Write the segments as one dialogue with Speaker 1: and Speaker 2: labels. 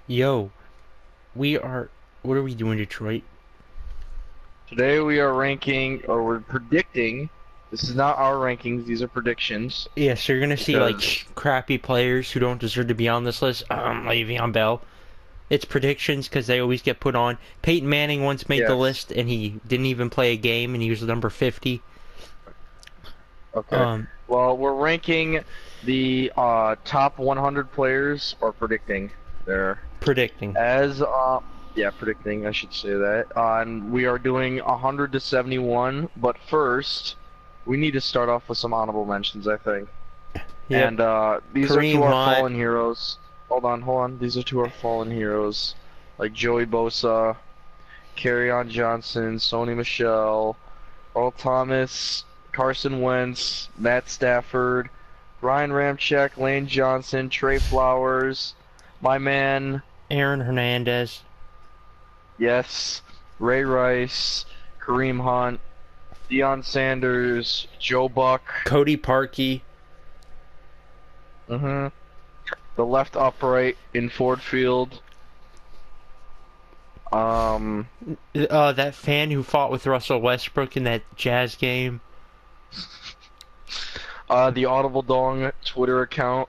Speaker 1: Yo, we are. What are we doing, Detroit?
Speaker 2: Today we are ranking, or we're predicting. This is not our rankings; these are predictions.
Speaker 1: Yeah, so you're gonna see like
Speaker 2: Because
Speaker 1: crappy players who don't deserve to be on this list. Le'Veon Bell. It's predictions because they always get put on. Peyton Manning once made the
Speaker 2: yes,
Speaker 1: list and he didn't even play a game and he was number 50.
Speaker 2: okay.
Speaker 1: Um,
Speaker 2: Well, we're ranking the top 100 players, or predicting. There,
Speaker 1: predicting.
Speaker 2: as yeah, predicting. I should say that. And we are doing 100 to 71. But first, we need to start off with some honorable mentions, I think.
Speaker 1: Yep.
Speaker 2: And these are to
Speaker 1: Kareem
Speaker 2: our
Speaker 1: Hunt,
Speaker 2: fallen heroes. Hold on. These are to our fallen heroes, like Joey Bosa, Kerryon Johnson, Sony Michel, Earl Thomas, Carson Wentz, Matt Stafford, Ryan Ramczyk, Lane Johnson, Trey Flowers, my man,
Speaker 1: Aaron Hernandez,
Speaker 2: yes, Ray Rice, Kareem Hunt, Deion Sanders, Joe Buck,
Speaker 1: Cody Parkey.
Speaker 2: the left upright in Ford Field, um,
Speaker 1: That fan who fought with Russell Westbrook in that Jazz game.
Speaker 2: the Audible Dong Twitter account.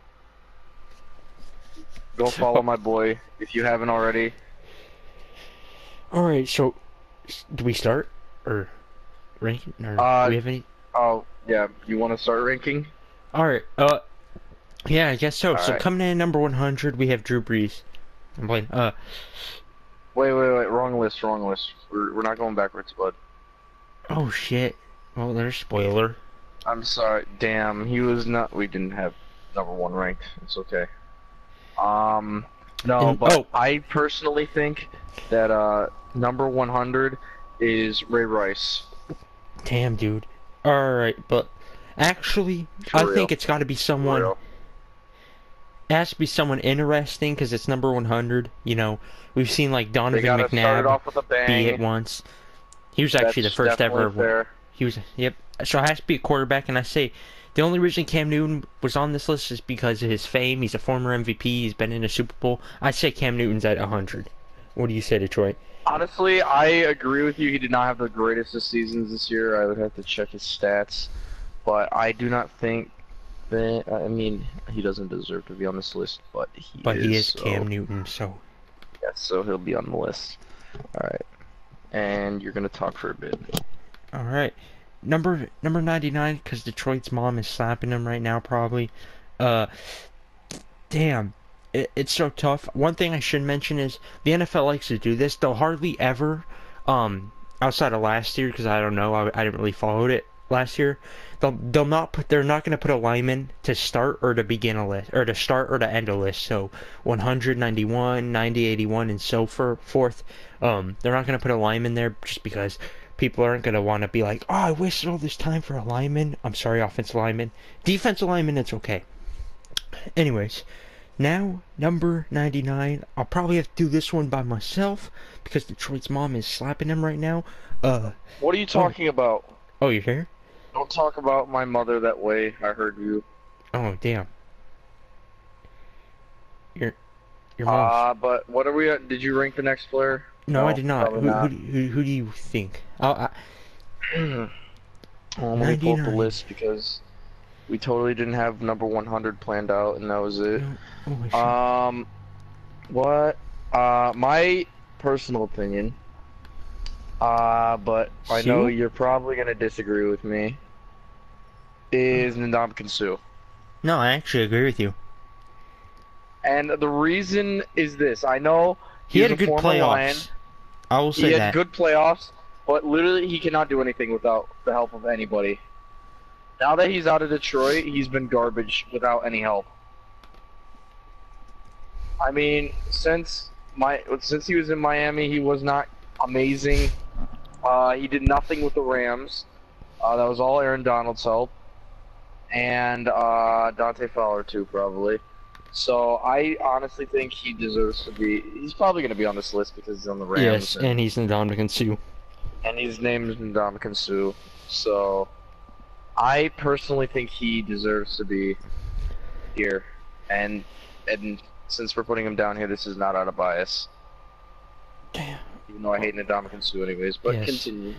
Speaker 2: Go follow my boy if you haven't already.
Speaker 1: All right, so do we start or ranking or do
Speaker 2: Uh,
Speaker 1: we have any?
Speaker 2: oh, yeah, you want to start ranking?
Speaker 1: All right. Yeah, I guess so. So
Speaker 2: Alright.
Speaker 1: coming in at number 100, we have Drew Brees. I'm playing.
Speaker 2: Wait, wrong list, wrong list. We're not going backwards, bud.
Speaker 1: Oh shit. Well, there's spoiler.
Speaker 2: I'm sorry. Damn, he was not. We didn't have number one ranked. It's okay. No,
Speaker 1: And
Speaker 2: but I personally think that number 100 is Ray Rice.
Speaker 1: damn, dude. All right, but actually,
Speaker 2: For
Speaker 1: I
Speaker 2: real.
Speaker 1: think it's got to be
Speaker 2: For
Speaker 1: someone.
Speaker 2: real.
Speaker 1: It has to be someone interesting because it's number 100. You know, we've seen like
Speaker 2: They
Speaker 1: Donovan
Speaker 2: gotta start it
Speaker 1: McNabb
Speaker 2: off with a
Speaker 1: be it
Speaker 2: bang.
Speaker 1: once. He was actually the
Speaker 2: That's
Speaker 1: first
Speaker 2: definitely
Speaker 1: ever.
Speaker 2: fair.
Speaker 1: He was. Yep. So it has to be a quarterback, and I say the only reason Cam Newton was on this list is because of his fame. He's a former MVP. He's been in a Super Bowl. I say Cam Newton's at 100. What do you say, Detroit?
Speaker 2: Honestly, I agree with you. He did not have the greatest of seasons this year. I would have to check his stats, but I do not think that. I mean, he doesn't deserve to be on this list, but he
Speaker 1: But
Speaker 2: is.
Speaker 1: he is
Speaker 2: So
Speaker 1: Cam Newton, so
Speaker 2: yes, so he'll be on the list. All right, and you're gonna talk for a bit.
Speaker 1: all right. Number 99, because Detroit's mom is slapping him right now, probably. Uh, damn. It's so tough. One thing I should mention is the NFL likes to do this. They'll hardly ever, outside of last year, because I don't know, I didn't really follow it last year. They'll not put. They're not going to put a lineman to start or to begin a list, or to start or to end a list. So 191, 90, 81, and so forth. They're not going to put a lineman there just because people aren't going to want to be like, oh, I wasted all this time for a lineman. I'm sorry, offensive lineman. Defensive lineman, it's okay. Anyways, now, number 99. I'll probably have to do this one by myself because Detroit's mom is slapping him right now.
Speaker 2: What are you
Speaker 1: Oh,
Speaker 2: talking about?
Speaker 1: oh, you're here?
Speaker 2: Don't talk about my mother that way. I heard you.
Speaker 1: Oh, damn. Your your mom's.
Speaker 2: But what are we at? Did you rank the next player?
Speaker 1: No, I
Speaker 2: No,
Speaker 1: did not.
Speaker 2: probably
Speaker 1: Who
Speaker 2: not.
Speaker 1: who do you think?
Speaker 2: Well, let me pull up the
Speaker 1: 99.
Speaker 2: list because we totally didn't have number 100 planned out, and that was it.
Speaker 1: No. Oh, shit.
Speaker 2: What? My personal opinion. But I know
Speaker 1: Sue?
Speaker 2: you're probably gonna disagree with me. Is Ndamukong Suh.
Speaker 1: No, I actually agree with you.
Speaker 2: And the reason is this. I know
Speaker 1: He
Speaker 2: he's
Speaker 1: had a good
Speaker 2: former Lion.
Speaker 1: playoffs. I will
Speaker 2: He
Speaker 1: say
Speaker 2: had
Speaker 1: that.
Speaker 2: good playoffs, but literally he cannot do anything without the help of anybody. Now that he's out of Detroit, he's been garbage without any help. I mean, since he was in Miami, he was not amazing. He did nothing with the Rams. That was all Aaron Donald's help, and Dante Fowler too, probably. So I honestly think he deserves to be. He's probably going to be on this list because he's on the
Speaker 1: Yes,
Speaker 2: Rams,
Speaker 1: and he's Ndamukong Suh.
Speaker 2: and his name is Ndamukong Suh. So I personally think he deserves to be here, and since we're putting him down here, this is not out of bias.
Speaker 1: Damn.
Speaker 2: Even though I hate Ndamukong Suh anyways, but
Speaker 1: Yes.
Speaker 2: continue.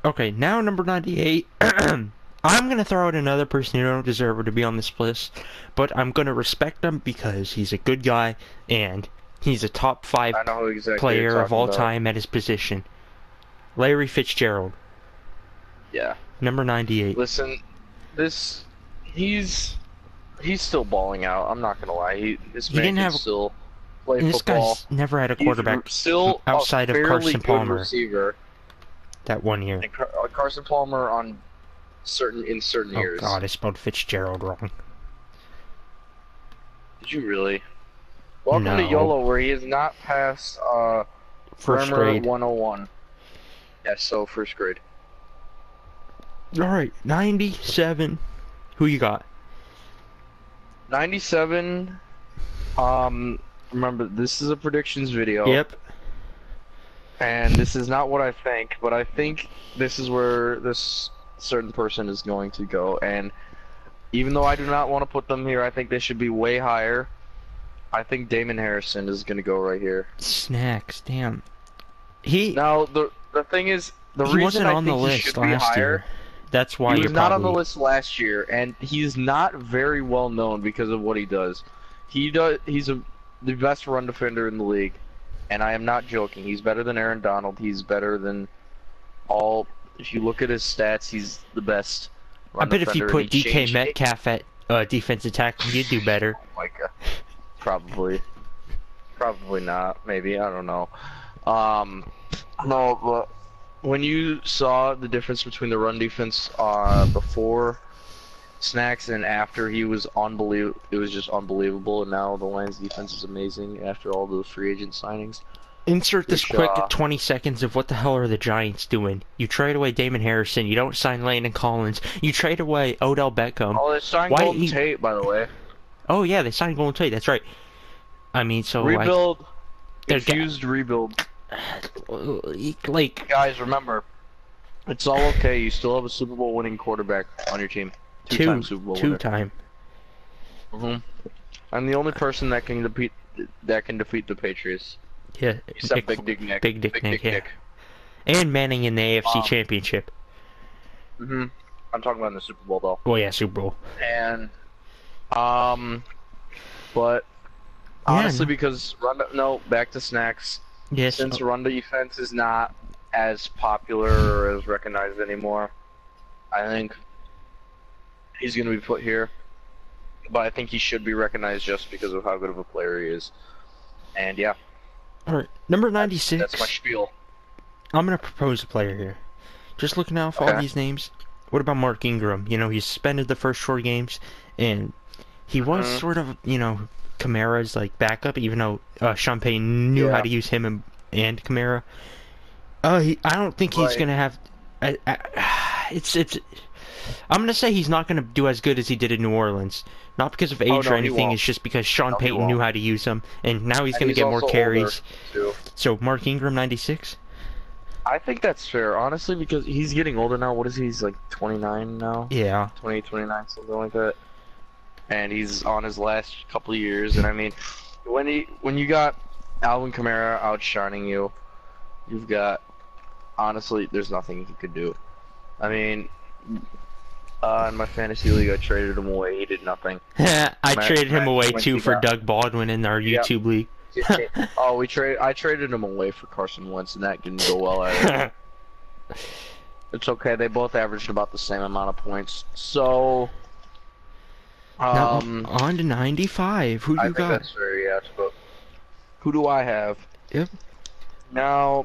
Speaker 1: Okay, now number 98. I'm gonna throw out another person who don't deserve to be on this list, but I'm gonna respect him because he's a good guy and he's a top 5
Speaker 2: I know who exactly
Speaker 1: player
Speaker 2: you're
Speaker 1: of all
Speaker 2: talking about.
Speaker 1: time at his position. Larry Fitzgerald,
Speaker 2: Yeah.
Speaker 1: number 98.
Speaker 2: Listen, he's still balling out. I'm not gonna lie. This
Speaker 1: He
Speaker 2: man
Speaker 1: didn't
Speaker 2: can
Speaker 1: have-
Speaker 2: still play
Speaker 1: And this
Speaker 2: football.
Speaker 1: guy's never had a
Speaker 2: He's
Speaker 1: quarterback
Speaker 2: still
Speaker 1: outside
Speaker 2: a
Speaker 1: of
Speaker 2: fairly
Speaker 1: Carson
Speaker 2: good
Speaker 1: Palmer
Speaker 2: receiver.
Speaker 1: that one year.
Speaker 2: And Carson Palmer in certain
Speaker 1: Oh
Speaker 2: years.
Speaker 1: god, I spelled Fitzgerald wrong.
Speaker 2: Did you really? Welcome to
Speaker 1: No.
Speaker 2: YOLO, where he has not passed
Speaker 1: First
Speaker 2: Grammar
Speaker 1: grade.
Speaker 2: 101. Yes, so first grade.
Speaker 1: Alright, 97. Who you got?
Speaker 2: 97. Remember, this is a predictions video.
Speaker 1: Yep.
Speaker 2: And this is not what I think, but I think this is where this certain person is going to go. And even though I do not want to put them here, I think they should be way higher. I think Damon Harrison is going to go right here.
Speaker 1: Snacks, damn. He
Speaker 2: Now, the thing is, the
Speaker 1: he
Speaker 2: reason
Speaker 1: wasn't
Speaker 2: I
Speaker 1: on the
Speaker 2: think he
Speaker 1: list
Speaker 2: should be
Speaker 1: last
Speaker 2: higher,
Speaker 1: year. That's why
Speaker 2: he
Speaker 1: you're
Speaker 2: was not on the
Speaker 1: probably-
Speaker 2: list last year, and he's not very well known because of what he does. He's the best run defender in the league, and I am not joking. He's better than Aaron Donald. He's better than all. If you look at his stats, he's the best.
Speaker 1: I bet if you put
Speaker 2: he
Speaker 1: DK
Speaker 2: changed-
Speaker 1: Metcalf at defensive tackle, you'd do better.
Speaker 2: Oh my god. Probably not. Maybe, I don't know. No, but when you saw the difference between the run defense before Snacks and after, he was unbelievable. It was just unbelievable. And now the Lions defense is amazing after all the free agent signings.
Speaker 1: Insert this
Speaker 2: Which,
Speaker 1: quick 20 seconds of what the hell are the Giants doing? You trade away Damon Harrison. You don't sign Landon Collins. You trade away Odell Beckham.
Speaker 2: Oh, they signed
Speaker 1: Why
Speaker 2: Golden
Speaker 1: did he-
Speaker 2: Tate, by the way.
Speaker 1: Oh yeah, they signed Golden Tate. That's right. I mean, so
Speaker 2: Rebuild.
Speaker 1: They're
Speaker 2: Confused rebuild.
Speaker 1: like
Speaker 2: Guys, remember, it's all okay. You still have a Super Bowl winning quarterback on your team. Two-time Super Bowl winner.
Speaker 1: two-time.
Speaker 2: I'm the only person that can defeat the Patriots.
Speaker 1: Yeah,
Speaker 2: Except Big Dick Nick.
Speaker 1: Big Dick Nick, yeah. And Manning in the AFC Championship.
Speaker 2: I'm talking about in the Super Bowl though.
Speaker 1: Oh yeah, Super Bowl.
Speaker 2: And but honestly, because back to Snacks.
Speaker 1: Yes.
Speaker 2: Since run defense is not as popular or as recognized anymore, I think he's going to be put here. But I think he should be recognized just because of how good of a player he is. And yeah,
Speaker 1: All right, number 96.
Speaker 2: that's my spiel.
Speaker 1: I'm gonna propose a player here. Just looking out for all
Speaker 2: Okay.
Speaker 1: these names. What about Mark Ingram? You know, he suspended the first 4 games, and he was sort of, you know, Kamara's like backup, even though Sean Payton knew how
Speaker 2: Yeah.
Speaker 1: to use him and Kamara. I don't think he's
Speaker 2: Right.
Speaker 1: gonna have. It's. I'm gonna say he's not gonna do as good as he did in New Orleans. Not because of age
Speaker 2: no,
Speaker 1: or
Speaker 2: he
Speaker 1: anything.
Speaker 2: won't.
Speaker 1: It's just because Sean
Speaker 2: No, he
Speaker 1: Payton
Speaker 2: won't.
Speaker 1: knew how to use him, and now he's
Speaker 2: And
Speaker 1: gonna
Speaker 2: he's
Speaker 1: get more
Speaker 2: also
Speaker 1: carries.
Speaker 2: older, too.
Speaker 1: So Mark Ingram, 96.
Speaker 2: I think that's fair, honestly, because he's getting older now. What is he? He's like 29 now?
Speaker 1: Yeah.
Speaker 2: 28, 29, something like that. And he's on his last couple of years. And I mean, when you got Alvin Kamara outshining you, you've got, honestly, there's nothing he could do. I mean, in my fantasy league, I traded him away. He did nothing.
Speaker 1: I traded him away
Speaker 2: when
Speaker 1: too
Speaker 2: he
Speaker 1: for
Speaker 2: got-
Speaker 1: Doug Baldwin in our
Speaker 2: Yep.
Speaker 1: YouTube league.
Speaker 2: I traded him away for Carson Wentz, and that didn't go well either. It's okay. They both averaged about the same amount of points. So,
Speaker 1: Now, on to 95. Who
Speaker 2: I
Speaker 1: you
Speaker 2: think
Speaker 1: got?
Speaker 2: that's very yes. But who do I have?
Speaker 1: Yep.
Speaker 2: Now,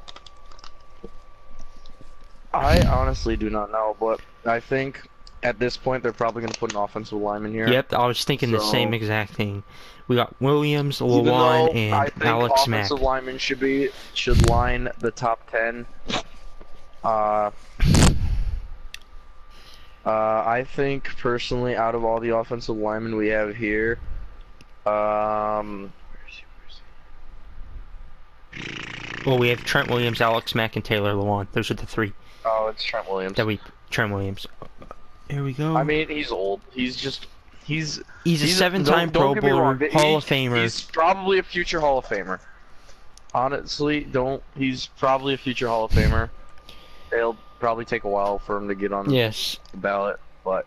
Speaker 2: I honestly do not know, but I think at this point they're probably going to put an offensive lineman here.
Speaker 1: Yep, I was thinking the
Speaker 2: So-
Speaker 1: same exact thing. We got Williams,
Speaker 2: Even though
Speaker 1: Lawan,
Speaker 2: I
Speaker 1: and
Speaker 2: think
Speaker 1: Alex Mack.
Speaker 2: offensive linemen should line the top 10. I think personally, out of all the offensive linemen we have here, where is he?
Speaker 1: Well, we have Trent Williams, Alex Mack, and Taylor Lewan. Those are the 3
Speaker 2: Oh, it's Trent Williams.
Speaker 1: that we. Trent Williams. Here we go.
Speaker 2: I mean, he's old. He's just He's
Speaker 1: a seven-time Pro
Speaker 2: don't get me
Speaker 1: Bowler,
Speaker 2: wrong,
Speaker 1: Hall of Famer.
Speaker 2: He's probably a future Hall of Famer. Honestly, he's probably a future Hall of Famer. It'll probably take a while for him to get on
Speaker 1: Yes.
Speaker 2: the ballot, but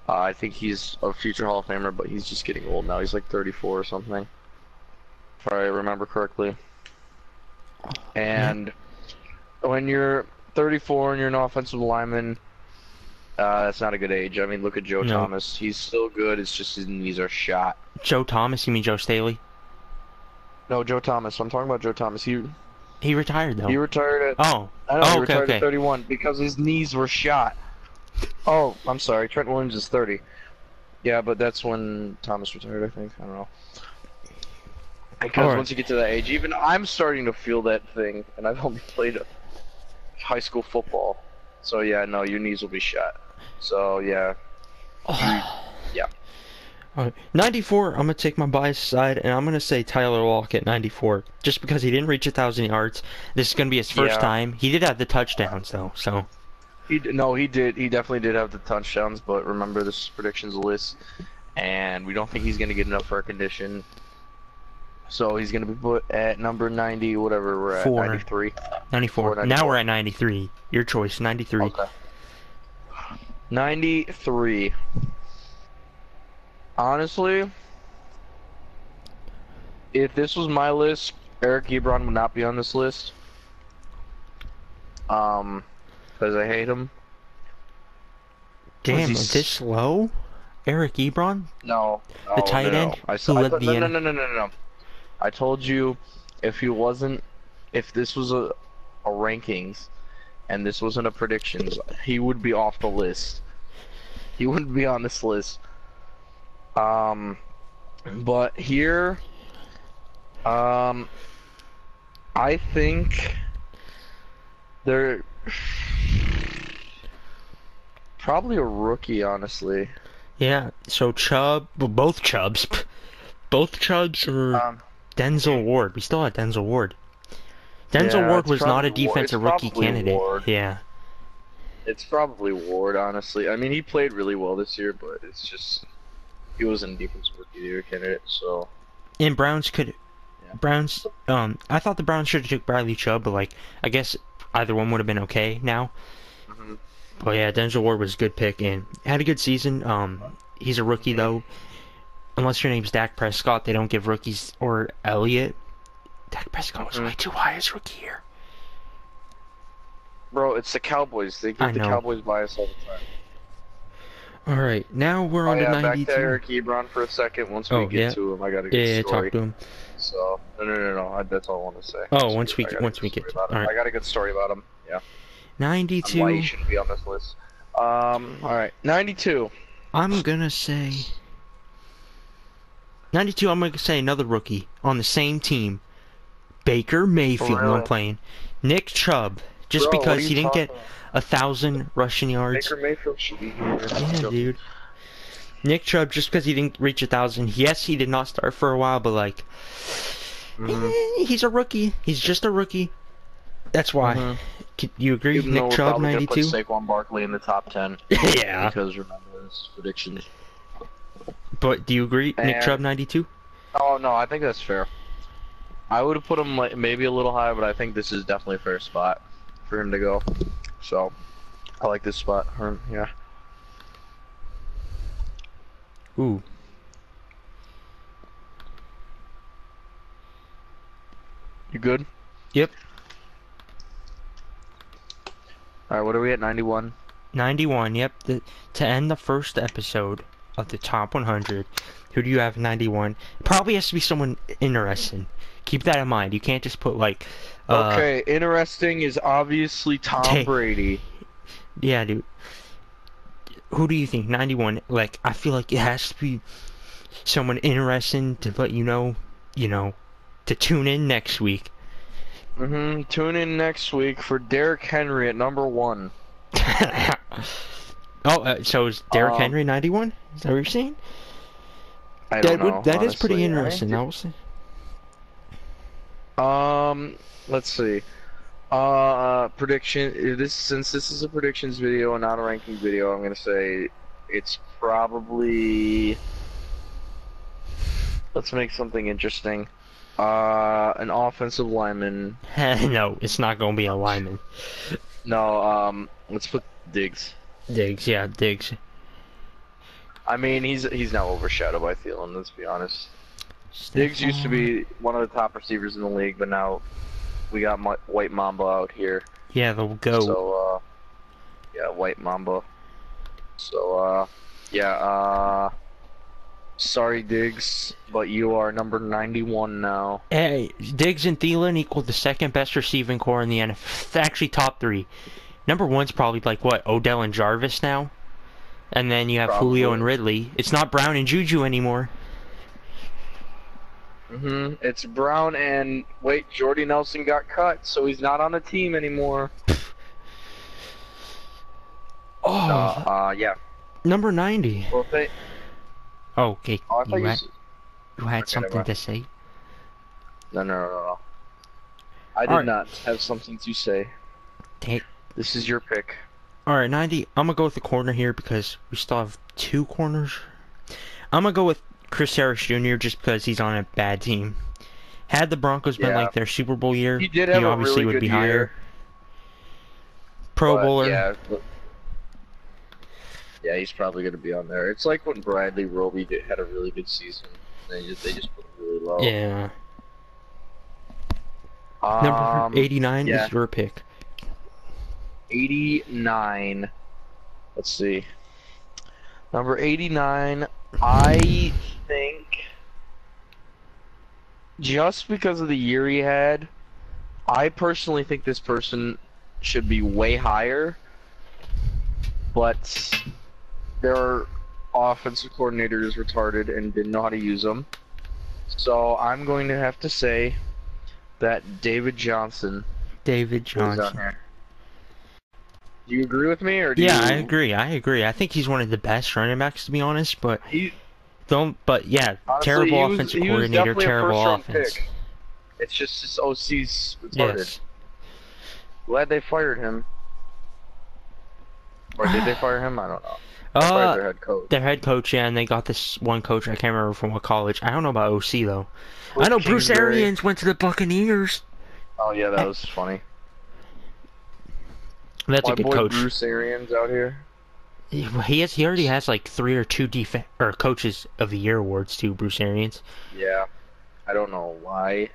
Speaker 2: I think he's a future Hall of Famer, but he's just getting old now. He's like 34 or something, if I remember correctly. And when you're 34 and you're an offensive lineman, that's not a good age. I mean, look at Joe Thomas. He's still good. It's just his knees are shot.
Speaker 1: Joe Thomas? You mean Joe Staley?
Speaker 2: No, Joe Thomas. I'm talking about Joe Thomas.
Speaker 1: He retired though.
Speaker 2: He retired at.
Speaker 1: Oh.
Speaker 2: I know. He
Speaker 1: okay,
Speaker 2: retired
Speaker 1: okay.
Speaker 2: at 31 because his knees were shot. Oh, I'm sorry. Trent Williams is 30. Yeah, but that's when Thomas retired. I think. I don't know. Because once you get to that age, even I'm starting to feel that thing, and I've only played high school football. So yeah, no, your knees will be shot. So yeah. Yeah.
Speaker 1: Alright. 94, I'm gonna take my bias aside, and I'm gonna say Tyler Lockett 94, just because he didn't reach 1,000 yards. This is gonna be his first time. He did have the touchdowns though, so.
Speaker 2: He did. He definitely did have the touchdowns, but remember, this is predictions list, and we don't think he's gonna get enough for our condition. So he's gonna be put at number 90, whatever we're at, 93.
Speaker 1: 94. Now we're at 93. Your choice, 93.
Speaker 2: Okay. 93. Honestly, if this was my list, Eric Ebron would not be on this list. Because I hate him.
Speaker 1: Damn, this low? Eric Ebron?
Speaker 2: No.
Speaker 1: The tight end?
Speaker 2: No. I told you, if this was a rankings, and this wasn't a predictions, he would be off the list. He wouldn't be on this list. But here, I think they're probably a rookie, honestly.
Speaker 1: Yeah, so Chubb, well, both Chubbs are Denzel Ward. We still have Denzel Ward. Denzel Ward was not a defensive rookie candidate.
Speaker 2: Ward.
Speaker 1: Yeah.
Speaker 2: It's probably Ward, honestly. I mean, he played really well this year, but it's just he wasn't a defensive rookie of the year candidate, so.
Speaker 1: And Browns I thought the Browns should have took Bradley Chubb, but like I guess either one would have been okay now. But yeah, Denzel Ward was a good pick and had a good season. He's a rookie though. Unless your name's Dak Prescott, they don't give rookies or Elliott. Dak Prescott was way too high as rookie here.
Speaker 2: Bro, it's the Cowboys. They give the Cowboys bias all the time.
Speaker 1: Alright, now we're on to 92.
Speaker 2: Back to Eric Ebron for a second. Once we get to him, I got a good story.
Speaker 1: Talk to him.
Speaker 2: So, no. That's all I want to say.
Speaker 1: Oh, once we get to
Speaker 2: alright. I got a good story about him. Yeah.
Speaker 1: 92.
Speaker 2: Why he shouldn't be on this list. Alright. 92.
Speaker 1: I'm gonna say 92, I'm gonna say another rookie on the same team. Baker Mayfield, I'm playing. Nick Chubb, just because he didn't get 1,000 rushing yards.
Speaker 2: Baker Mayfield should be here.
Speaker 1: Yeah, dude. Nick Chubb, just because he didn't reach 1,000. Yes, he did not start for a while, but like, he's a rookie. He's just a rookie. That's why. Can you agree?
Speaker 2: Even
Speaker 1: Nick Chubb, 92.
Speaker 2: Put Saquon Barkley in the top 10.
Speaker 1: Yeah.
Speaker 2: Because remember his predictions.
Speaker 1: But do you agree, Nick Chubb, 92?
Speaker 2: Oh no, I think that's fair. I would have put him like maybe a little higher, but I think this is definitely a fair spot for him to go. So, I like this spot. Yeah.
Speaker 1: Ooh.
Speaker 2: You good?
Speaker 1: Yep.
Speaker 2: Alright, what are we at? 91?
Speaker 1: 91, yep. To end the first episode of the top 100, who do you have 91? It probably has to be someone interesting. Keep that in mind. You can't just put like...
Speaker 2: okay, interesting is obviously Tom Brady.
Speaker 1: Yeah, dude. Who do you think? 91. Like, I feel like it has to be someone interesting to let you know, to tune in next week.
Speaker 2: Tune in next week for Derrick Henry at number 1.
Speaker 1: So is Derrick Henry 91? Is that what you're saying?
Speaker 2: I don't know.
Speaker 1: That is pretty interesting. I will say.
Speaker 2: Let's see. Prediction. Since this is a predictions video and not a ranking video, I'm gonna say it's probably. Let's make something interesting. An offensive lineman.
Speaker 1: No, it's not gonna be a lineman.
Speaker 2: No, let's put Diggs.
Speaker 1: Diggs, yeah, Diggs.
Speaker 2: I mean, he's now overshadowed by Thielen. Let's be honest. Diggs used to be one of the top receivers in the league, but now we got White Mamba out here.
Speaker 1: Yeah, they'll go.
Speaker 2: So, yeah, White Mamba. So, yeah, sorry, Diggs, but you are number 91 now.
Speaker 1: Hey, Diggs and Thielen equal the second best receiving core in the NFL. Actually, top 3. Number 1's probably like what, Odell and Jarvis now, and then you have Julio and Ridley. It's not Brown and Juju anymore.
Speaker 2: It's Brown and wait, Jordy Nelson got cut, so he's not on the team anymore.
Speaker 1: Oh.
Speaker 2: Yeah.
Speaker 1: Number 90.
Speaker 2: Well,
Speaker 1: Oh, okay.
Speaker 2: Oh, I thought
Speaker 1: you had something to say?
Speaker 2: No. I did not have something to say.
Speaker 1: Take.
Speaker 2: This is your pick.
Speaker 1: Alright, 90. I'm gonna go with the corner here because we still have 2 corners. I'm gonna go with Chris Harris Jr. just because he's on a bad team. Had the Broncos been like their Super Bowl year,
Speaker 2: he did have
Speaker 1: obviously
Speaker 2: a really
Speaker 1: would
Speaker 2: good
Speaker 1: be
Speaker 2: year.
Speaker 1: higher. Pro Bowler.
Speaker 2: Yeah, he's probably going to be on there. It's like when Bradley Roby had a really good season. They just put him really low.
Speaker 1: Yeah. Number 89 is your pick.
Speaker 2: 89. Let's see. Number 89, I think, just because of the year he had, I personally think this person should be way higher, but their offensive coordinator is retarded and didn't know how to use them. So I'm going to have to say that David Johnson.
Speaker 1: David
Speaker 2: is on
Speaker 1: Johnson.
Speaker 2: here. Do you agree with me, or do
Speaker 1: Yeah,
Speaker 2: you...
Speaker 1: I agree. I think he's one of the best running backs, to be honest. But
Speaker 2: honestly,
Speaker 1: terrible offensive coordinator, terrible offense.
Speaker 2: Pick. It's just his OC's retarded.
Speaker 1: Yes.
Speaker 2: Glad they fired him. Or did they fire him? I don't know. They fired their head coach.
Speaker 1: Their head coach, yeah, and they got this one coach. I can't remember from what college. I don't know about OC though. I know Bruce Arians went to the Buccaneers.
Speaker 2: Oh yeah, that was funny.
Speaker 1: That's a good coach.
Speaker 2: Bruce Arians out here.
Speaker 1: He already has like 3 or 2 coaches of the year awards too. Bruce Arians.
Speaker 2: Yeah, I don't know why.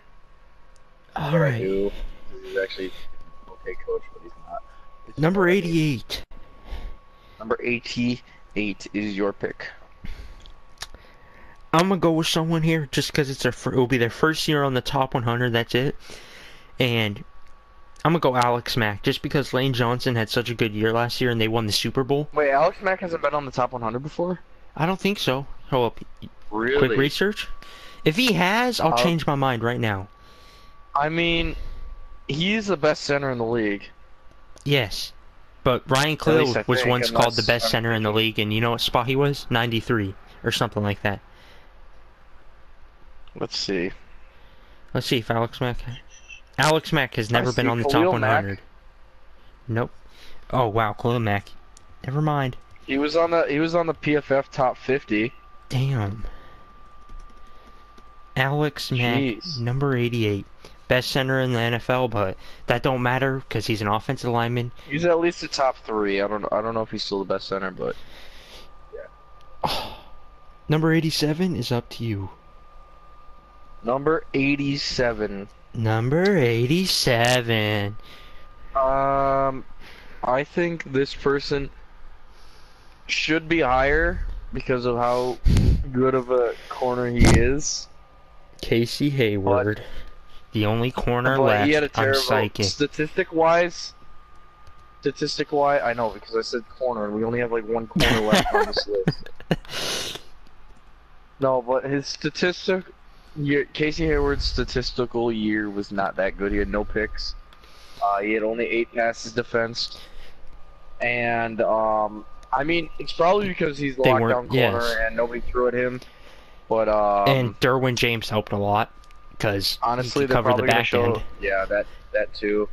Speaker 1: All right.
Speaker 2: I do. He's actually an okay coach, but he's not.
Speaker 1: Number 88.
Speaker 2: Number 88 is your pick.
Speaker 1: I'm gonna go with someone here just because it will be their first year on the top 100. That's it. And I'm gonna go Alex Mack just because Lane Johnson had such a good year last year and they won the Super Bowl.
Speaker 2: Wait, Alex Mack hasn't been on the top 100 before?
Speaker 1: I don't think so. Hold up.
Speaker 2: Really?
Speaker 1: Quick research. If he has, I'll change my mind right now.
Speaker 2: I mean, he's the best center in the league.
Speaker 1: Yes. But Ryan Cleo was once called the best center in the league, and you know what spot he was? 93, or something like that.
Speaker 2: Let's see.
Speaker 1: Let's see if Alex Mack has never been on the top 100. Nope. Oh wow, Khalil Mack. Never mind.
Speaker 2: He was on the PFF top 50.
Speaker 1: Damn. Alex Mack, number 88. Best center in the NFL, but that don't matter because he's an offensive lineman.
Speaker 2: He's at least a top 3. I don't know if he's still the best center, but yeah.
Speaker 1: Oh, number 87 is up to you.
Speaker 2: Number 87.
Speaker 1: Number 87.
Speaker 2: I think this person should be higher because of how good of a corner he is.
Speaker 1: Casey Hayward. The only corner left.
Speaker 2: He had a terrible
Speaker 1: psychic.
Speaker 2: Statistic-wise, I know because I said corner, and we only have like one corner left on this list. No, but his Casey Hayward's statistical year was not that good. He had no picks. He had only 8 passes defensed, and I mean it's probably because he's the lockdown corner and nobody threw at him. But
Speaker 1: and Derwin James helped a lot. Because
Speaker 2: honestly, they're probably going to show, yeah, that too.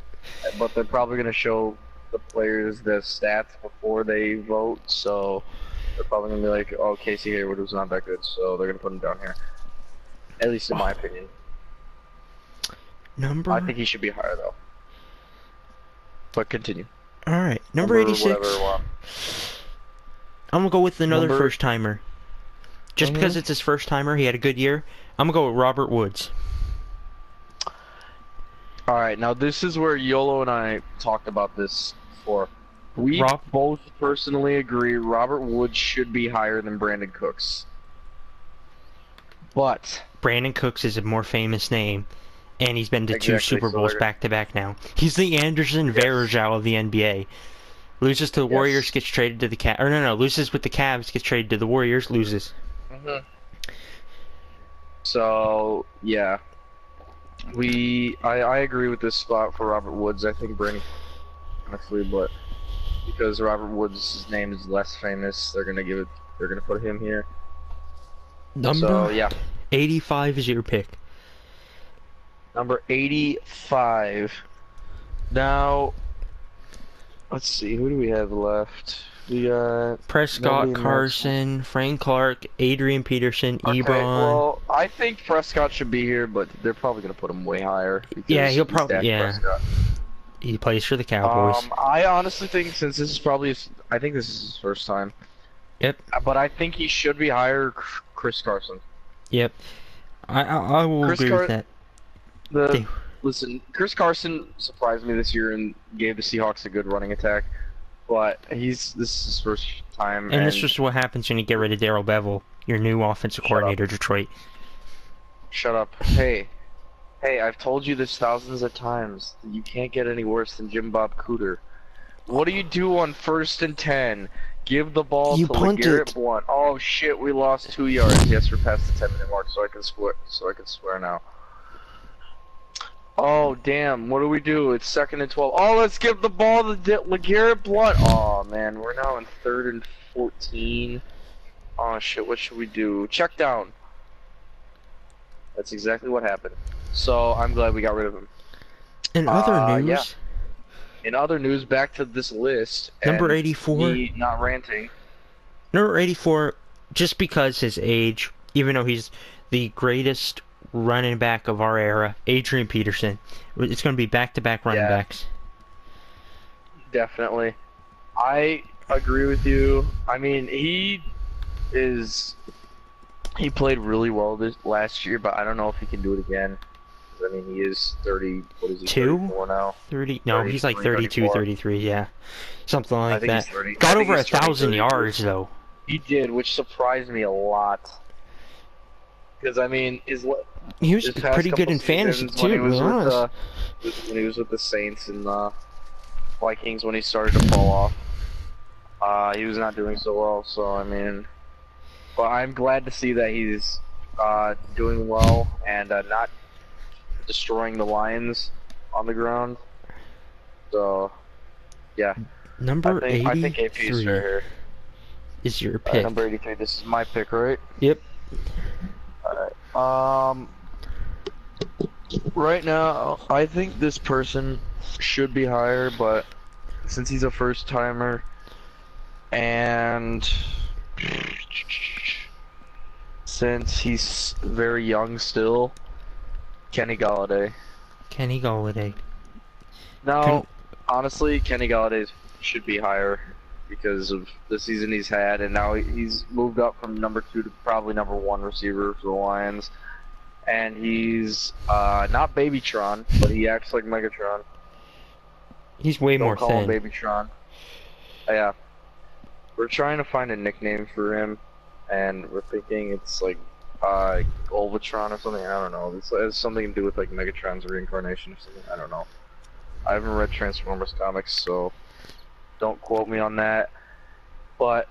Speaker 2: But they're probably going to show the players the stats before they vote, so they're probably gonna be like, oh, Casey Hayward was not that good, so they're gonna put him down here. At least in my opinion.
Speaker 1: Number.
Speaker 2: I think he should be higher though. But continue.
Speaker 1: All right, number 86.
Speaker 2: Whatever,
Speaker 1: I'm gonna go with another
Speaker 2: Number-
Speaker 1: first timer. Just because it's his first timer, he had a good year. I'm gonna go with Robert Woods.
Speaker 2: All right, now this is where YOLO and I talked about this before. We
Speaker 1: Rob-
Speaker 2: both personally agree Robert Woods should be higher than Brandon Cooks. But
Speaker 1: Brandon Cooks is a more famous name, and he's been to two
Speaker 2: Exactly,
Speaker 1: Super
Speaker 2: so
Speaker 1: Bowls
Speaker 2: they're-
Speaker 1: back to back now. He's the Anderson Varejao of the NBA. Loses to the
Speaker 2: Yes.
Speaker 1: Warriors, gets traded to the Cavs. Or no, loses with the Cavs, gets traded to the Warriors, loses.
Speaker 2: So yeah, I agree with this spot for Robert Woods. I think Brandon, honestly, but because Robert Woods' name is less famous, they're gonna put him here.
Speaker 1: Number
Speaker 2: So yeah,
Speaker 1: 85 is your pick.
Speaker 2: number 85. Now, let's see, who do we have left? We got
Speaker 1: Prescott,
Speaker 2: Nobody
Speaker 1: Carson, Frank Clark, Adrian Peterson,
Speaker 2: okay,
Speaker 1: Ebron.
Speaker 2: well, I think Prescott should be here, but they're probably gonna put him way higher. Because
Speaker 1: Yeah, he'll
Speaker 2: he's
Speaker 1: probably-
Speaker 2: Dak
Speaker 1: yeah.
Speaker 2: Prescott.
Speaker 1: He plays for the Cowboys.
Speaker 2: I honestly think since this is probably I think this is his first time.
Speaker 1: Yep.
Speaker 2: But I think he should be higher. Chris Carson.
Speaker 1: Yep. I will
Speaker 2: Chris
Speaker 1: agree with that.
Speaker 2: The listen, Chris Carson surprised me this year and gave the Seahawks a good running attack. But this is his first time.
Speaker 1: And this is what happens when you get rid of Darrell Bevel, your new offensive coordinator, Detroit.
Speaker 2: Shut up. Hey, I've told you this thousands of times. You can't get any worse than Jim Bob Cooter. What do you do on 1st and 10? Give the ball
Speaker 1: You
Speaker 2: to
Speaker 1: punt
Speaker 2: LeGarrette
Speaker 1: it.
Speaker 2: Blount. Oh shit, we lost 2 yards. Yes, we're past the 10-minute mark, so I can swear now. Oh damn, what do we do? It's 2nd and 12. Oh, let's give the ball to LeGarrette Blount. Oh man, we're now in 3rd and 14. Oh shit, what should we do? Check down. That's exactly what happened. So I'm glad we got rid of him.
Speaker 1: In other news,
Speaker 2: yeah. In other news, back to this list.
Speaker 1: Number
Speaker 2: and
Speaker 1: 84.
Speaker 2: me not ranting.
Speaker 1: number 84, just because his age, even though he's the greatest running back of our era, Adrian Peterson. It's going to be back-to-back running
Speaker 2: Yeah.
Speaker 1: backs.
Speaker 2: Definitely. I agree with you. I mean, he played really well this last year, but I don't know if he can do it again. I mean, he is 30, what is he,
Speaker 1: Two?
Speaker 2: 34 now?
Speaker 1: 30? No, he's like
Speaker 2: 33,
Speaker 1: 32,
Speaker 2: 34.
Speaker 1: 33, yeah. Something
Speaker 2: I
Speaker 1: like
Speaker 2: think
Speaker 1: that.
Speaker 2: he's 30. I
Speaker 1: Got
Speaker 2: think
Speaker 1: over
Speaker 2: he's turning
Speaker 1: 1,000
Speaker 2: 33.
Speaker 1: yards, though.
Speaker 2: He did, which surprised me a lot. Because, I mean,
Speaker 1: He was
Speaker 2: his past
Speaker 1: pretty good
Speaker 2: couple
Speaker 1: in fantasy,
Speaker 2: seasons when he
Speaker 1: too, to
Speaker 2: was
Speaker 1: be
Speaker 2: with,
Speaker 1: honest.
Speaker 2: when he was with the Saints and the Vikings when he started to fall off. He was not doing so well, so I mean, but I'm glad to see that he's doing well and not destroying the Lions on the ground. So, yeah,
Speaker 1: Number
Speaker 2: I think AP is
Speaker 1: 83
Speaker 2: fair here.
Speaker 1: is your pick.
Speaker 2: Number 83. This is my pick, right?
Speaker 1: Yep.
Speaker 2: Alright. Right now, I think this person should be higher, but since he's a first timer, and since he's very young still, Kenny Galladay.
Speaker 1: Kenny Galladay.
Speaker 2: Now, honestly, Kenny Galladay should be higher because of the season he's had, and now he's moved up from number 2 to probably number 1 receiver for the Lions. And he's not Babytron, but he acts like Megatron.
Speaker 1: He's way
Speaker 2: Don't
Speaker 1: more
Speaker 2: call
Speaker 1: thin.
Speaker 2: him Babytron. Yeah. We're trying to find a nickname for him, and we're thinking it's like Golvatron or something. I don't know. It has something to do with like Megatron's reincarnation or something. I don't know. I haven't read Transformers comics, so don't quote me on that. But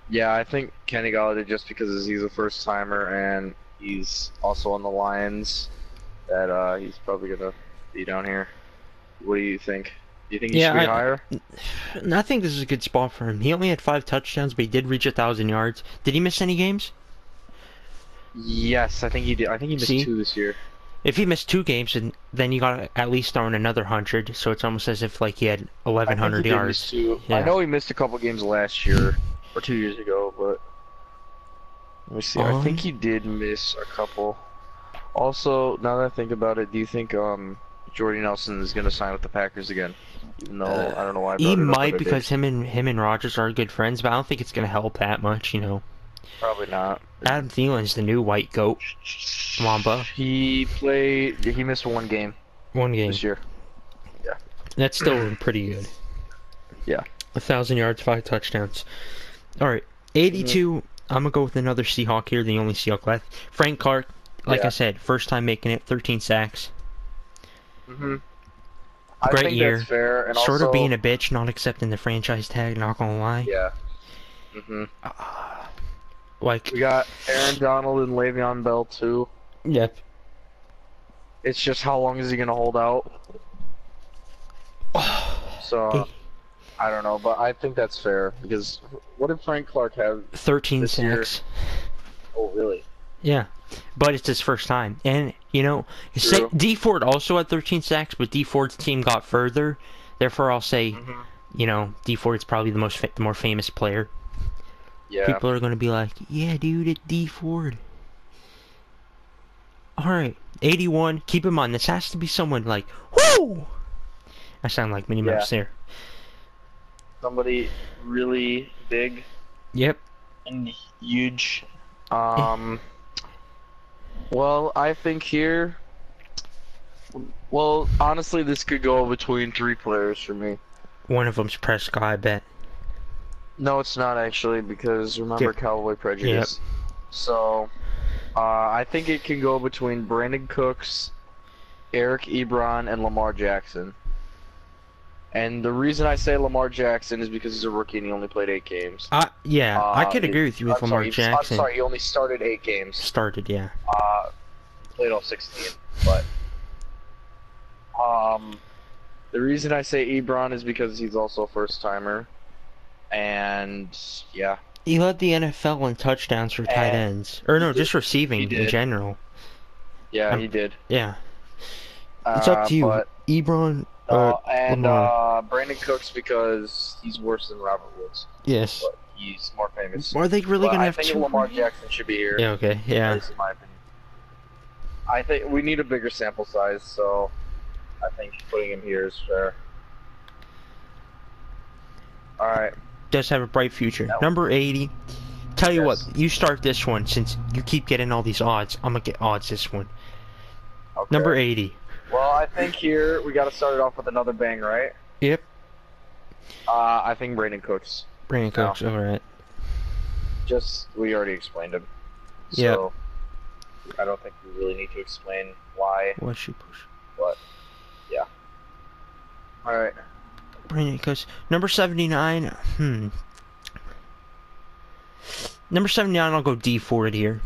Speaker 2: yeah, I think Kenny Galladay, just because he's a first timer and he's also on the Lions, that he's probably gonna be down here. What do you think? Do you think he should be higher?
Speaker 1: I think this is a good spot for him. He only had 5 touchdowns, but he did reach 1,000 yards. Did he miss any games?
Speaker 2: Yes, I think he did. I think he missed
Speaker 1: See?
Speaker 2: 2 this year.
Speaker 1: If he missed 2 games, and then you got to at least throw in another 100, so it's almost as if like he had
Speaker 2: I
Speaker 1: 1,100
Speaker 2: think he did miss
Speaker 1: yards.
Speaker 2: 2.
Speaker 1: Yeah.
Speaker 2: I know he missed a couple games last year or 2 years ago, but let me see. I think he did miss a couple. Also, now that I think about it, do you think Jordy Nelson is gonna sign with the Packers again? Even though I don't know why I
Speaker 1: He
Speaker 2: brought it up,
Speaker 1: might
Speaker 2: but I
Speaker 1: because
Speaker 2: did.
Speaker 1: him and Rodgers are good friends, but I don't think it's gonna help that much, you know.
Speaker 2: Probably not.
Speaker 1: Adam Thielen's the new white goat. Mamba.
Speaker 2: He missed 1 game
Speaker 1: 1 game.
Speaker 2: this year. Yeah.
Speaker 1: That's still pretty good.
Speaker 2: Yeah.
Speaker 1: 1,000 yards, 5 touchdowns. Alright, 82. I'm gonna go with another Seahawk here, the only Seahawk left. Frank Clark, like
Speaker 2: Yeah.
Speaker 1: I said, first time making it, 13 sacks.
Speaker 2: I
Speaker 1: Great
Speaker 2: think
Speaker 1: year.
Speaker 2: that's fair, and
Speaker 1: Sort
Speaker 2: also
Speaker 1: of being a bitch, not accepting the franchise tag, not gonna lie.
Speaker 2: yeah.
Speaker 1: Like,
Speaker 2: We got Aaron Donald and Le'Veon Bell too.
Speaker 1: yep.
Speaker 2: It's just how long is he gonna hold out? So I don't know, but I think that's fair because what did Frank Clark have?
Speaker 1: 13
Speaker 2: This year-
Speaker 1: sacks.
Speaker 2: Oh really?
Speaker 1: Yeah. But it's his first time. And, you know,
Speaker 2: True.
Speaker 1: D Ford also had 13 sacks, but D Ford's team got further. Therefore, I'll say, you know, D Ford's probably the more famous player.
Speaker 2: Yeah.
Speaker 1: People are going to be like, yeah, dude, it's D Ford. Alright, 81. Keep in mind, this has to be someone like, whoo! I sound like Minnie Mouse there.
Speaker 2: Somebody really big
Speaker 1: Yep.
Speaker 2: and huge. Well, I think here. Well, honestly, this could go between 3 players for me.
Speaker 1: One of them's Prescott, I bet.
Speaker 2: No, it's not actually because remember
Speaker 1: Yep.
Speaker 2: Cowboy prejudice. So, I think it can go between Brandon Cooks, Eric Ebron, and Lamar Jackson. And the reason I say Lamar Jackson is because he's a rookie and he only played 8 games.
Speaker 1: Yeah, I could agree with you with
Speaker 2: I'm
Speaker 1: Lamar
Speaker 2: sorry,
Speaker 1: Jackson.
Speaker 2: I'm sorry, he only started 8 games.
Speaker 1: Started, yeah.
Speaker 2: Played all 16, but the reason I say Ebron is because he's also a first timer, and yeah.
Speaker 1: He led the NFL in touchdowns for tight ends. Or no, just receiving in general.
Speaker 2: Yeah, he did.
Speaker 1: Yeah. It's up to you.
Speaker 2: But,
Speaker 1: Ebron
Speaker 2: and
Speaker 1: Lamar.
Speaker 2: Brandon Cooks because he's worse than Robert Woods.
Speaker 1: Yes.
Speaker 2: But he's more famous.
Speaker 1: Are they really
Speaker 2: But
Speaker 1: going to
Speaker 2: I
Speaker 1: have
Speaker 2: think
Speaker 1: 2?
Speaker 2: Lamar Jackson should be here.
Speaker 1: Yeah, okay, yeah.
Speaker 2: At least in my opinion. I think we need a bigger sample size, so I think putting him here is fair. Alright.
Speaker 1: Does have a bright future.
Speaker 2: No.
Speaker 1: Number 80. Tell you
Speaker 2: Yes.
Speaker 1: what, you start this one since you keep getting all these odds. I'm going to get odds this one.
Speaker 2: Okay.
Speaker 1: Number 80.
Speaker 2: Well, I think here we got to start it off with another bang, right?
Speaker 1: Yep.
Speaker 2: I think Brandon Cooks.
Speaker 1: Brandon Cooks, alright.
Speaker 2: Just, we already explained him.
Speaker 1: Yeah.
Speaker 2: So, I don't think we really need to explain why,
Speaker 1: What should push?
Speaker 2: but, yeah. Alright.
Speaker 1: Brandon Cooks. Number 79. Number 79, I'll go D Ford here.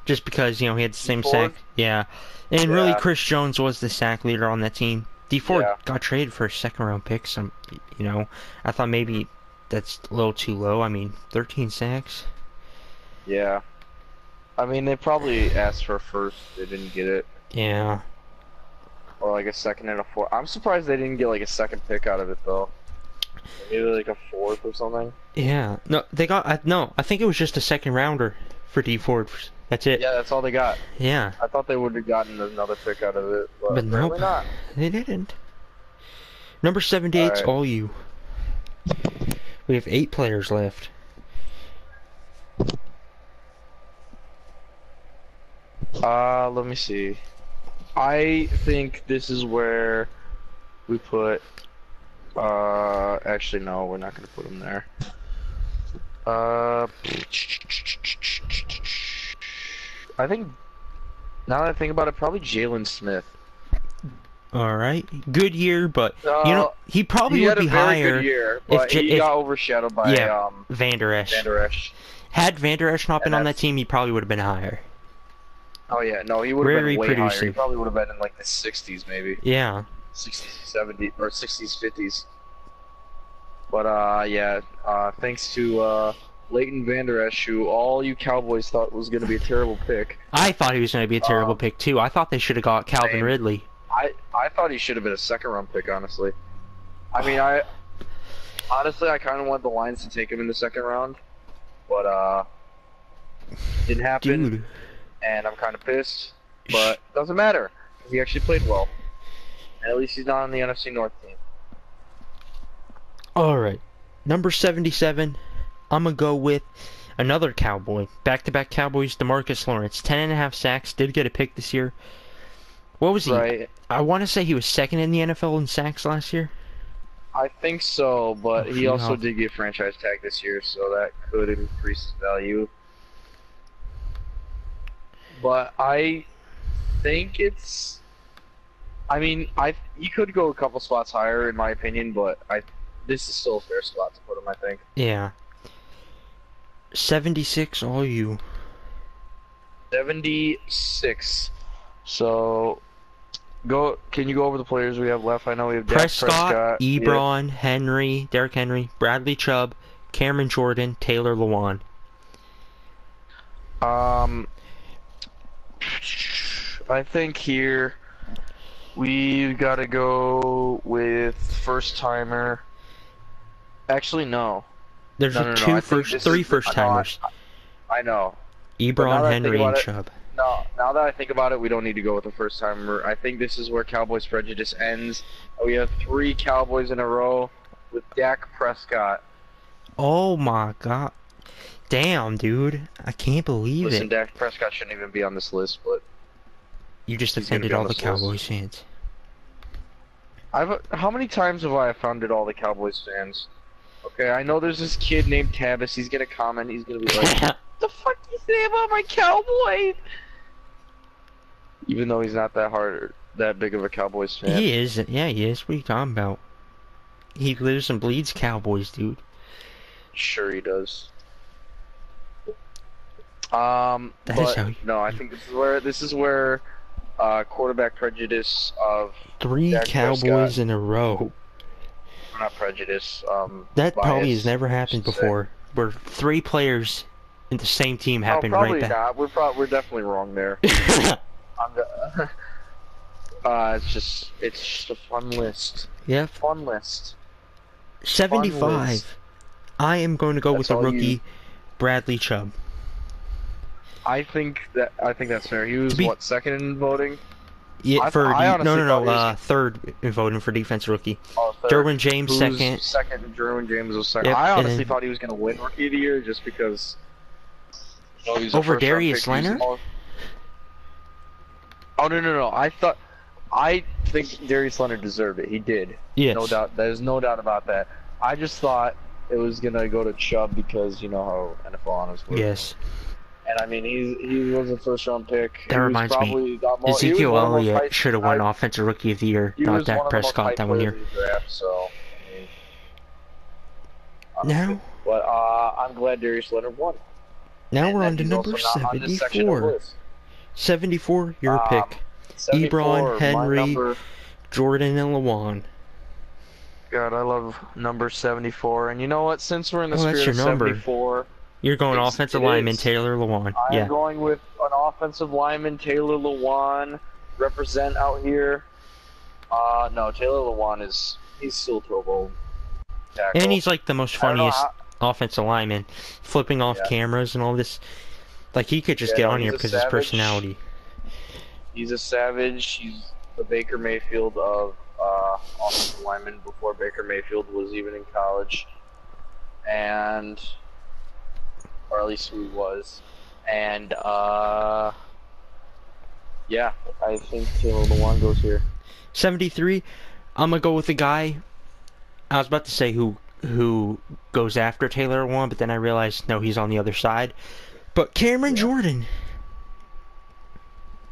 Speaker 1: Just because, you know, he had the same
Speaker 2: Ford?
Speaker 1: sack. Yeah. And really,
Speaker 2: Yeah.
Speaker 1: Chris Jones was the sack leader on that team. D Ford
Speaker 2: Yeah.
Speaker 1: got traded for a 2nd-round pick. Some, you know, I thought maybe that's a little too low. I mean, 13 sacks.
Speaker 2: Yeah. I mean, they probably asked for a first, they didn't get it.
Speaker 1: Yeah.
Speaker 2: Or like a 2nd and a 4th. I'm surprised they didn't get like a 2nd pick out of it though. Maybe like a 4th or something.
Speaker 1: Yeah. No, they got, no, I think it was just a 2nd-rounder for D Ford. That's it.
Speaker 2: Yeah, that's all they got.
Speaker 1: Yeah.
Speaker 2: I thought they would have gotten another pick out of it, but
Speaker 1: But
Speaker 2: apparently
Speaker 1: nope.
Speaker 2: not.
Speaker 1: They didn't. Number 78's
Speaker 2: Alright.
Speaker 1: all you. We have 8 players left.
Speaker 2: Let me see. I think this is where we put. Actually, no, we're not gonna put him there. I think. Now that I think about it, probably Jalen Smith.
Speaker 1: Alright. Good year, but, you know, he probably
Speaker 2: He
Speaker 1: would
Speaker 2: had a
Speaker 1: be
Speaker 2: very
Speaker 1: higher
Speaker 2: good year, but he
Speaker 1: if
Speaker 2: got overshadowed by
Speaker 1: Van Der Esch.
Speaker 2: Van Der Esch.
Speaker 1: Had Van Der Esch not been
Speaker 2: And
Speaker 1: on that
Speaker 2: that's-
Speaker 1: team, he probably would have been higher.
Speaker 2: Oh yeah, no, he would have
Speaker 1: Very
Speaker 2: been way higher. He
Speaker 1: productive.
Speaker 2: probably would have been in like the 60s maybe.
Speaker 1: Yeah.
Speaker 2: 60s, 70s, or 60s, 50s. But yeah, thanks to Leighton Vander Esch, who all you Cowboys thought was going to be a terrible pick.
Speaker 1: I thought he was going to be a terrible pick too. I thought they should have got Calvin
Speaker 2: Same.
Speaker 1: Ridley.
Speaker 2: I thought he should have been a second-round pick, honestly. I mean, honestly, I kind of want the Lions to take him in the second round, but didn't happen,
Speaker 1: Dude.
Speaker 2: and I'm kind of pissed. But doesn't matter. He actually played well, and at least he's not on the NFC North team.
Speaker 1: All right, number 77. I'm gonna go with another Cowboy. Back-to-back Cowboys, DeMarcus Lawrence. 10.5 sacks. Did get a pick this year. What was he?
Speaker 2: Right.
Speaker 1: I want to say he was second in the NFL in sacks last year.
Speaker 2: I think so, but he
Speaker 1: no.
Speaker 2: also did get franchise tag this year, so that could increase his value. But I think it's. I mean, you could go a couple spots higher in my opinion, but this is still a fair spot to put him, I think.
Speaker 1: Yeah. 76. All you.
Speaker 2: 76. So, can you go over the players we have left? I know we have Dak
Speaker 1: Prescott, Ebron, Henry, Derrick Henry, Bradley Chubb, Cameron Jordan, Taylor Lewan.
Speaker 2: I think here we've got to go with first timer. Actually, no.
Speaker 1: There's
Speaker 2: No.
Speaker 1: three first timers.
Speaker 2: I know.
Speaker 1: Ebron, Henry, and Chubb.
Speaker 2: No, now that I think about it, we don't need to go with the first timer. I think this is where Cowboys prejudice ends. We have 3 Cowboys in a row with Dak Prescott.
Speaker 1: Oh my god. Damn, dude. I can't believe
Speaker 2: Listen,
Speaker 1: it.
Speaker 2: Dak Prescott shouldn't even be on this list, but
Speaker 1: You just
Speaker 2: he's gonna
Speaker 1: offended
Speaker 2: be on
Speaker 1: all the
Speaker 2: this list.
Speaker 1: Cowboys fans.
Speaker 2: how many times have I offended all the Cowboys fans? Okay, I know there's this kid named Tavis. He's gonna comment. He's gonna be like, "What the fuck do you say about my Cowboys?" Even though he's not that big of a Cowboys fan.
Speaker 1: He is. Yeah, he is. What are you talking about? He lives and bleeds Cowboys, dude.
Speaker 2: Sure he does.
Speaker 1: That is
Speaker 2: But
Speaker 1: how you-
Speaker 2: no, I think this is where quarterback prejudice of
Speaker 1: 3
Speaker 2: Dak
Speaker 1: Cowboys
Speaker 2: Prescott.
Speaker 1: in a row.
Speaker 2: not prejudice.
Speaker 1: That probably
Speaker 2: bias,
Speaker 1: has never happened
Speaker 2: I should say.
Speaker 1: before. Where 3 players in the same team
Speaker 2: No,
Speaker 1: happen
Speaker 2: probably
Speaker 1: right back.
Speaker 2: not. We're definitely wrong there. It's just a fun list.
Speaker 1: Yep.
Speaker 2: Fun list.
Speaker 1: 75.
Speaker 2: list.
Speaker 1: I am going to go with
Speaker 2: That's
Speaker 1: the
Speaker 2: all
Speaker 1: rookie,
Speaker 2: you-
Speaker 1: Bradley Chubb.
Speaker 2: I think that's fair. He was
Speaker 1: To be-
Speaker 2: what, second in voting?
Speaker 1: Yeah,
Speaker 2: I
Speaker 1: no,
Speaker 2: honestly thought he was-
Speaker 1: third in voting for defense rookie.
Speaker 2: Oh, third.
Speaker 1: Derwin James
Speaker 2: Who's
Speaker 1: second.
Speaker 2: Second, Derwin James was second.
Speaker 1: Yep,
Speaker 2: I
Speaker 1: and
Speaker 2: honestly
Speaker 1: then-
Speaker 2: thought he was going to win Rookie of the Year just because. He's a
Speaker 1: Over
Speaker 2: first-round
Speaker 1: Darius
Speaker 2: pick. He's
Speaker 1: Leonard?
Speaker 2: the most- Oh no! I think Darius Leonard deserved it. He did.
Speaker 1: Yes.
Speaker 2: No doubt. There's no doubt about that. I just thought it was gonna go to Chubb because you know how NFL honors work.
Speaker 1: Yes.
Speaker 2: And I mean, he was a first-round pick.
Speaker 1: That
Speaker 2: He was
Speaker 1: reminds me,
Speaker 2: probably the most- he was
Speaker 1: Ezekiel
Speaker 2: one of the most
Speaker 1: Elliott
Speaker 2: hyped-
Speaker 1: should have won
Speaker 2: I-
Speaker 1: Offensive Rookie of the Year,
Speaker 2: He
Speaker 1: not
Speaker 2: was
Speaker 1: Dak
Speaker 2: one of the most
Speaker 1: Prescott
Speaker 2: hyped
Speaker 1: that one
Speaker 2: players
Speaker 1: year.
Speaker 2: in the draft, so. I mean,
Speaker 1: Now,
Speaker 2: But I'm glad Darius Leonard won.
Speaker 1: now
Speaker 2: And
Speaker 1: we're
Speaker 2: that
Speaker 1: on to
Speaker 2: he's
Speaker 1: number
Speaker 2: also not on this section of the
Speaker 1: 74.
Speaker 2: list.
Speaker 1: 74, your pick.
Speaker 2: 74,
Speaker 1: Ebron,
Speaker 2: my
Speaker 1: Henry.
Speaker 2: number-
Speaker 1: Jordan and Lewan.
Speaker 2: God, I love number 74. And you know what? Since we're in the
Speaker 1: Oh, that's
Speaker 2: spirit of
Speaker 1: your number.
Speaker 2: 74,
Speaker 1: You're going
Speaker 2: It's-
Speaker 1: offensive
Speaker 2: it
Speaker 1: lineman
Speaker 2: is.
Speaker 1: Taylor Lewan.
Speaker 2: I'm
Speaker 1: Yeah.
Speaker 2: going with an offensive lineman, Taylor Lewan, represent out here. No, Taylor Lewan he's still Pro Bowl tackle.
Speaker 1: And he's like the most
Speaker 2: I don't know
Speaker 1: funniest offensive lineman, flipping off
Speaker 2: Yeah.
Speaker 1: cameras and all this. Like he could just
Speaker 2: Yeah,
Speaker 1: get
Speaker 2: no,
Speaker 1: on
Speaker 2: he's
Speaker 1: here
Speaker 2: a
Speaker 1: because his
Speaker 2: savage.
Speaker 1: personality.
Speaker 2: He's a savage. He's the Baker Mayfield of offensive lineman before Baker Mayfield was even in college, or at least who he was. And yeah, I think Taylor Lewan goes here.
Speaker 1: 73. I'm gonna go with the guy. I was about to say who goes after Taylor Lewan, but then I realized no, he's on the other side. But Cameron Jordan.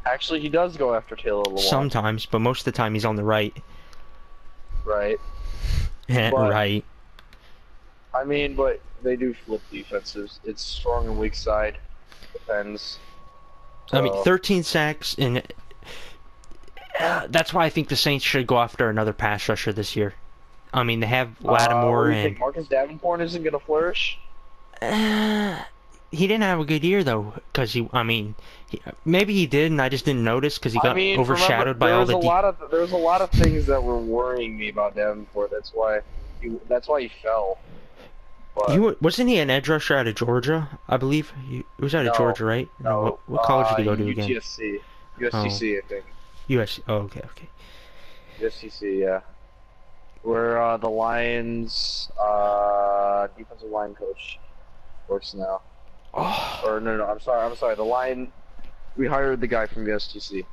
Speaker 2: Actually, he does go after Taylor Lewan.
Speaker 1: Sometimes, but most of the time he's on the right.
Speaker 2: Right. But-
Speaker 1: Right.
Speaker 2: I mean, but they do flip defenses. It's strong and weak side. Depends.
Speaker 1: I mean,
Speaker 2: So-
Speaker 1: 13 sacks, and that's why I think the Saints should go after another pass rusher this year. I mean, they have
Speaker 2: What
Speaker 1: Lattimore
Speaker 2: do you
Speaker 1: and
Speaker 2: think, Marcus Davenport isn't going to flourish?
Speaker 1: He didn't have a good year though, because I mean, maybe he did, and I just didn't notice because he got overshadowed by all the.
Speaker 2: There was a lot of things that were worrying me about Davenport. That's why he fell. But
Speaker 1: Wasn't he an edge rusher out of Georgia? I believe he was out of Georgia, right?
Speaker 2: No.
Speaker 1: What college did he go to again?
Speaker 2: UTSC. USCC, I think.
Speaker 1: USC. Oh, okay.
Speaker 2: USCC, yeah. Where the Lions defensive line coach works now.
Speaker 1: Oh.
Speaker 2: Or no, I'm sorry. The line, we hired the guy from USTC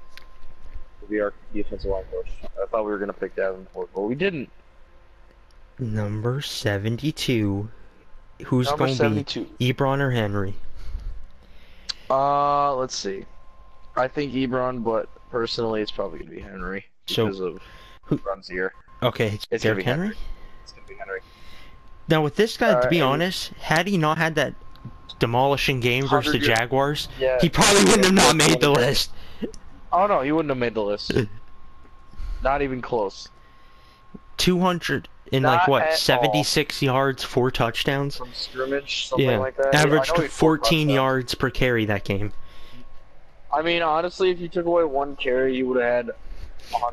Speaker 2: to be our defensive line coach. I thought we were gonna pick Davenport, but we didn't.
Speaker 1: Number 72. Who's
Speaker 2: Number
Speaker 1: going to be Ebron or Henry?
Speaker 2: Let's see. I think Ebron, but personally, it's probably gonna be Henry because of who runs here.
Speaker 1: Okay,
Speaker 2: it's
Speaker 1: Derrick Henry.
Speaker 2: It's gonna be Henry.
Speaker 1: Now with this guy, to be honest, had he not had that demolishing game versus the Jaguars, he probably wouldn't have not made the list.
Speaker 2: Oh no, he wouldn't have made the list. Not even close.
Speaker 1: 200 in like what, 76 yards, 4 touchdowns
Speaker 2: from scrimmage, something like that.
Speaker 1: Averaged 14 yards per carry that game.
Speaker 2: I mean, honestly, if you took away 1 carry, you would have had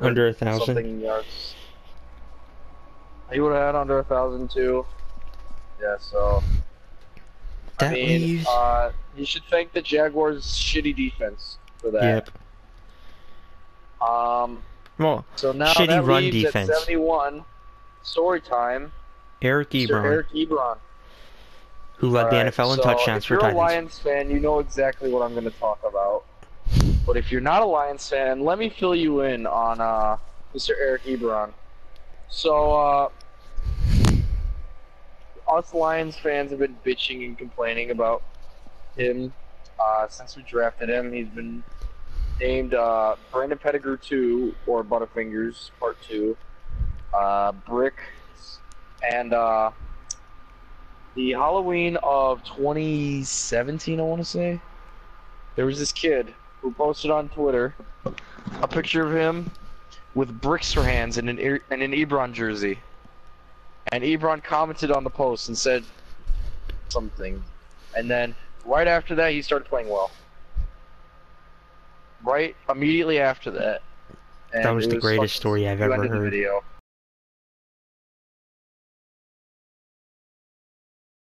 Speaker 1: under 1,000
Speaker 2: something yards. He would have had under 1,000 too. Yeah, so.
Speaker 1: That leaves...
Speaker 2: you should thank the Jaguars' shitty defense for that.
Speaker 1: Yep. Well,
Speaker 2: so now
Speaker 1: shitty
Speaker 2: that
Speaker 1: run
Speaker 2: leaves
Speaker 1: defense.
Speaker 2: At 71, story time.
Speaker 1: Eric Ebron. Who led the NFL in touchdowns for Titans.
Speaker 2: If you're a Lions fan, you know exactly what I'm going to talk about. But if you're not a Lions fan, let me fill you in on Mr. Eric Ebron. So, us Lions fans have been bitching and complaining about him since we drafted him. He's been named Brandon Pettigrew 2, or Butterfingers Part 2, Brick, and the Halloween of 2017, I want to say, there was this kid who posted on Twitter a picture of him with bricks for hands and an Ebron jersey. And Ebron commented on the post and said something. And then right after that, he started playing well. Right immediately after that. And
Speaker 1: that was the greatest story I've ever heard.